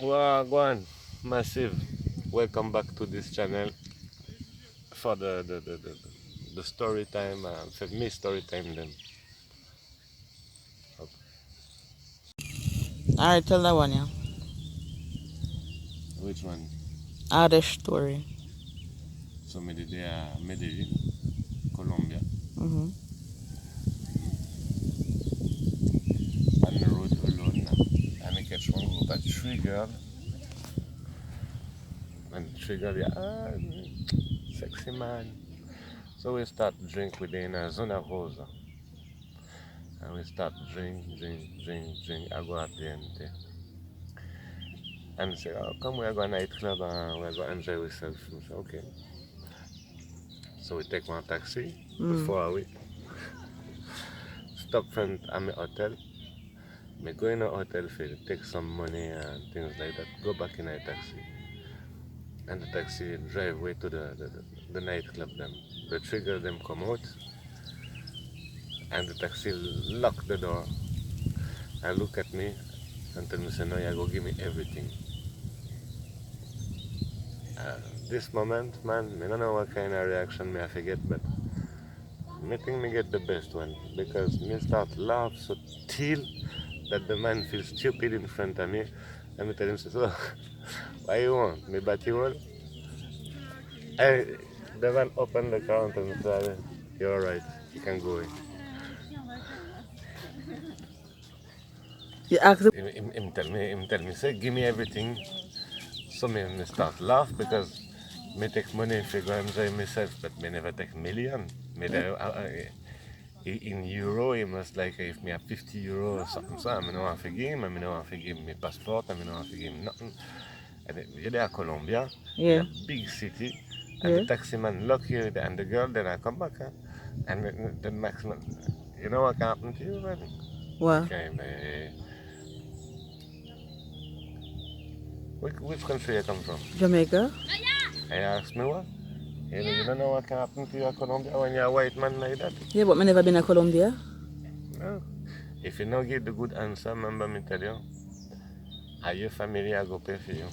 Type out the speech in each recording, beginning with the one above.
Wagwan, massive. Welcome back to this channel for the story time. For me, story time then. Alright, tell that one, yeah. Which one? The story. So me did Medellin, Colombia, Mm-hmm. on the road alone. And I catch one group of three girls. And three girls, sexy man. So we start drink within a zona rosa. And we start drink aguardiente. And say, oh, come we are going to nightclub and we're going to enjoy ourselves. I say, okay. So we take one taxi before we stop front at my hotel. Me go in a hotel for take some money and things like that. Go back in a taxi. And the taxi drive way to the nightclub them. The trigger them come out and the taxi lock the door and look at me and tell me say no you go give me everything. This moment man, I don't know what kind of reaction me I forget but I think me get the best one because me start laugh so till that the man feels stupid in front of me and me tell him so why you want me bat you all? The man opened the car and told me you're alright, you can go in. You ask the Him tell me say give me everything. So me start laugh because me take money if I go enjoy myself but me never take million. Me in euro, he must like if me have 50 euro or something, so I don't want to give him, I don't want to give him my passport, I don't want to give him nothing. And you're there, Colombia, in yeah. a big city, and the taxi man lock you, and the girl, then I come back, and the maximum, you know what can happen to you, man? What? Okay, man. Which country you come from? Jamaica? I ask me what? You don't know what can happen to you in Colombia when you're a white man like that? Yeah, but I never been to Colombia. No. If you don't give the good answer, remember me tell you, are your family I go pay for you?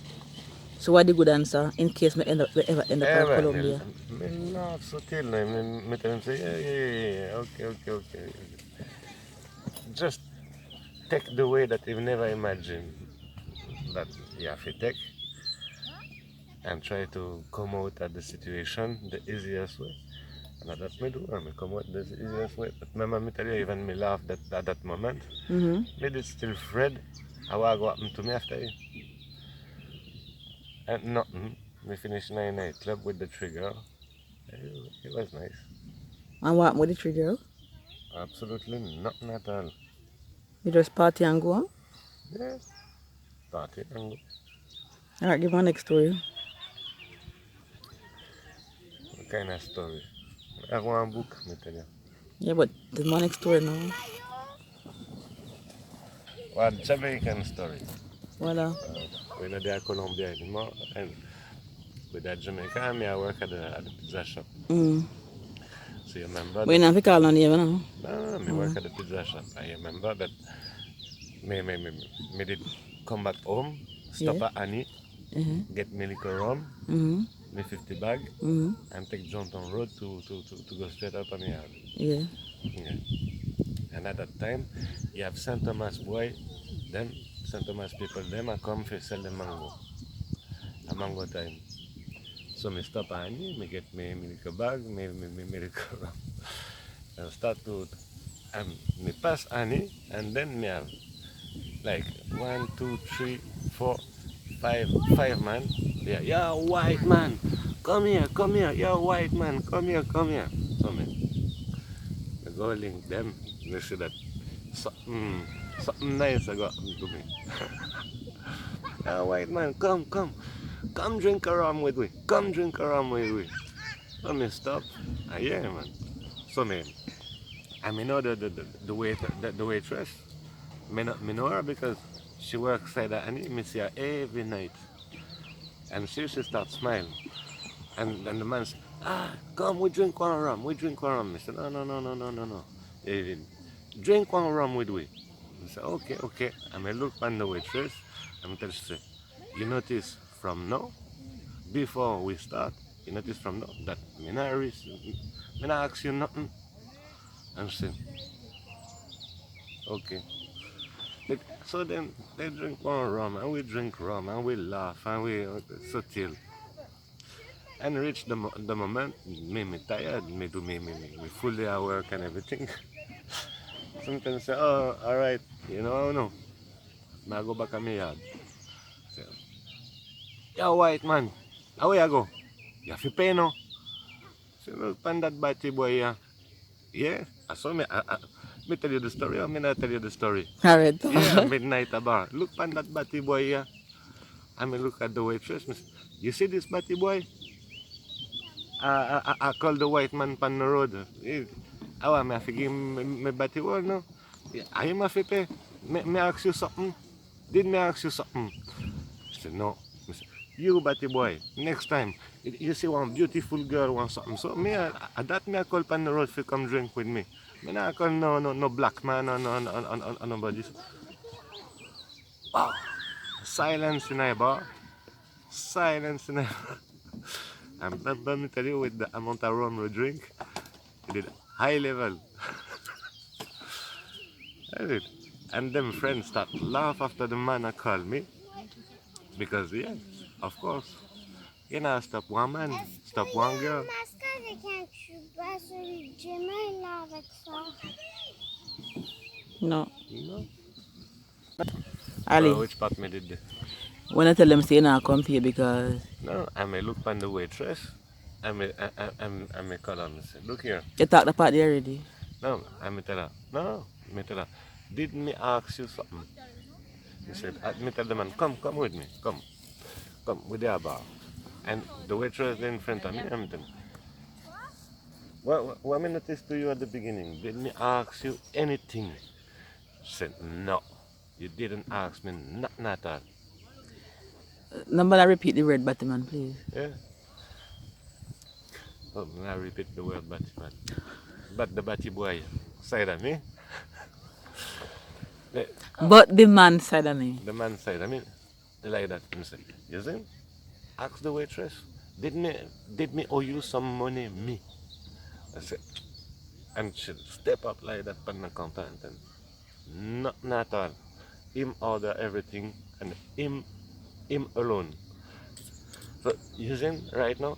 So what the good answer in case we ever end up in Well, Colombia? me laugh so till me tell him say, yeah, okay. Just take the way that you've never imagined that you have to take and try to come out at the situation the easiest way. And that's me do, I come out the easiest way. But remember me tell you, even me laugh that at that moment, Mm-hmm. me did still afraid how what go happen to me after it. And nothing. We finished 9 night club with the trigger. It was nice. And what happened with the three girl? Absolutely nothing at all. You just party and go on? Yeah, party and go. Alright, give my next story. What kind of story? I have one book, me tell you. Yeah, but this my next story now. One Jamaican story. Voila. We're not there Colombia anymore. And with that Jamaica, I work at the pizza shop. So you remember But you that? not call on you now. No, I work at the pizza shop. I remember that me did come back home, stop Yeah. at Annie, get me liquor rum, me 50 bag, and take Johnton Road to go straight up on the yard. Yeah. Yeah. And at that time, you have St. Thomas boy, them, St. Thomas people, them, I come for sell the mango. A mango time. So me stop at Annie, me get me liquor bag, me liquor rum. And start to, me pass Annie, and then me have like 1, 2, 3, 4, 5 man. Yeah, yo, white man, come here, yo, white man, come here. So me go link them. They see that something nice I got to me. Yo, white man, come drink a rum with me, So me stop. Yeah, man. So me know the waitress. Me know her because she works side of Annie. Me see her every night. And she start smiling. And the man said, come, we drink one rum. I said, no. Drink one rum with we. I said, okay. And I look on the waitress and tell she say, you notice from now, before we start, you notice from now that me not ask you nothing. And say, okay. So then they drink one rum and we drink rum and we laugh and we so till. And reach the moment, me tired, me fully at work and everything. Sometimes say, oh, all right, no, I go back at my yard. Say, yo, white man, how you go? You have to pay no? Say, look, pan that batty boy here. Yeah, I saw me tell you the story or me not tell you the story? Alright. Yeah, midnight bar. Look pan that batty boy here. I mean, look at the waitress. You see this batty boy? I call the white man pan the road. I want me to give me batty boy, no? I am a pay. Me ask you something? Did me ask you something? I said, no. I said, you batty boy, next time, you see one beautiful girl want something. So that me I call pan the road to come drink with me. Me not call no black man or nobody. Wow. Silence in a bar. Silence in a bar. And let me tell you, with the amount of rum we drink, it did high level. And them friends start laugh after the man I call me. Because, yeah, of course, you know, stop one man, stop one girl. No. No. Ali, Which part me did? when I tell them say nah come here because No, I may look on the waitress. I may call her and say, look here. you talked the part there already. No, I may tell her. No, me tell her. Did me ask you something? He said, me tell the man, come with me, come with the bar. And the waitress in front of me, I'm telling, what I noticed to you at the beginning, did me ask you anything? She said, no, you didn't ask me nothing at all. Number repeat the word Batman, please. Yeah. Oh, I repeat the word batty man. But the batty boy side of me. But the man side of me. The man side of me, like that. He said, you see? Ask the waitress, did me owe you some money? Me. I said, and she step up like that on the counter and then, nothing at all. Him order everything and him alone. So using right now,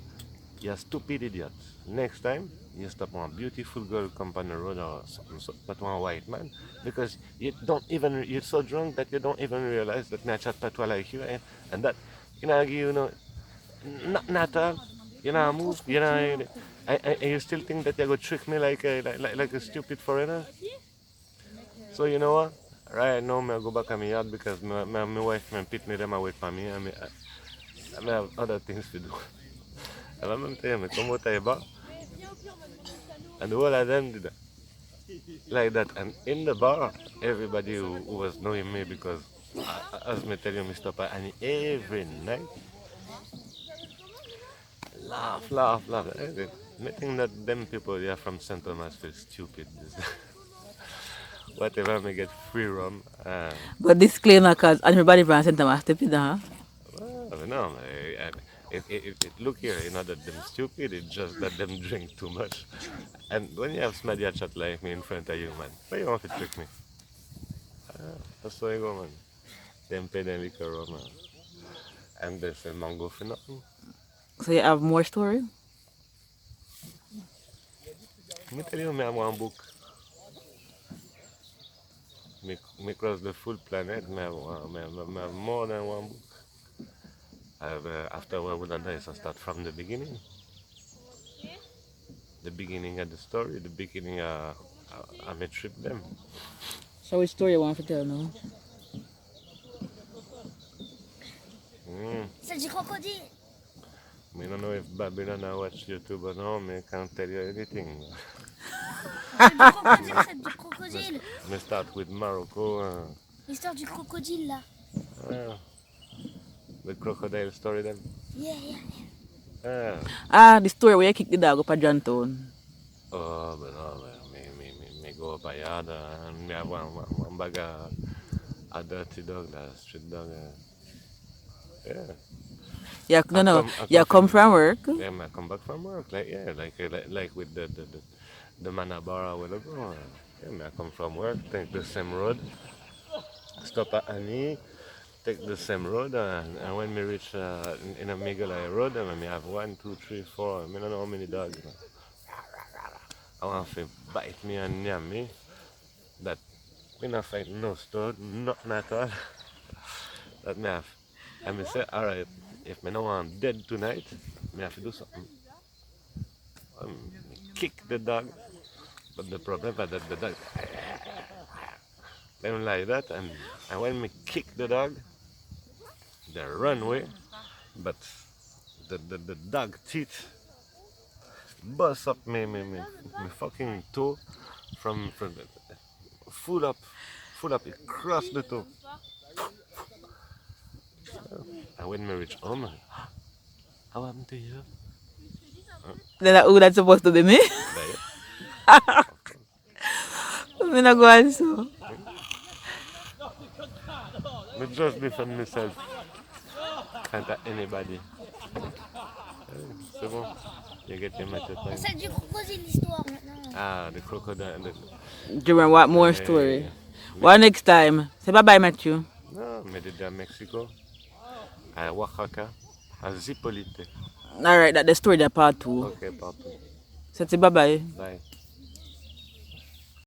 you're stupid idiot. Next time you stop one beautiful girl come on the road or something, so, but one white man, because you're so drunk that you don't even realize that me a chat patois like you and that you know nothing at all. You know move, and you still think that you're gonna trick me like a stupid foreigner. So you know what? Right now, I go back to my yard because my wife and Pete them away from me. I have other things to do. And I'm telling you, I come out of the bar, and all of them did like that. And in the bar, everybody who was knowing me because, as me tell you, I stop and every night, laugh. I think that them people here from St. Thomas feel stupid. Whatever, me get free rum. But disclaimer cause everybody from St. Thomas stupid, huh? Well, no, look here, you know that them stupid, it's just that them drink too much. And when you have somebody a chat like me in front of you, man, why you want to trick me? That's why you go, man. Them pay them liquor rum, man. And they say mango for nothing. So you have more story? Me tell you, me have one book. Me cross the full planet, me have more than one book. After what we done is I start from the beginning. The beginning of the story, the beginning I may trip them. So which story you want to tell now? C'est du crocodile. I don't know if Babylon I watch YouTube or no, I can't tell you anything. C'est du crocodile. Me start with Morocco. L'histoire du crocodile là. The crocodile story then. Yeah. The story where you kick the dog up a Johntown. Oh, but no, me go up a yard and me have one bag of a dirty dog, that street dog. Yeah. Yeah, no, no. I You come from from work. yeah, I come back from work. Like with the Manabara will go. Yeah, I come from work, take the same road, stop at Annie, take the same road, and when we reach in a Migalai road, me have one, two, three, four. I don't know how many dogs. I want to bite me and yam me. That me not fight no store, nothing at all. That me have. And me say, alright, if me no want dead tonight, me have to do something. Kick the dog. But the problem is that the dog them like that, and when me kick the dog, they run away. But the dog teeth bust up me fucking toe from the, full up, full up, it crossed the toe. And when me reach home, how happened to you? Then who that's supposed to be me? There, Me not go on so. me just defend myself. Can't at anybody. C'est bon. You get your method C'est time. celle du crocodile, l'histoire maintenant. Ah, the crocodile. Do you remember what more story? What next time? Say bye bye, Matthew. No, me did that Mexico. À Oaxaca. À Zipolite. Alright, that the story that part 2. Okay, partout. So say bye bye. Bye.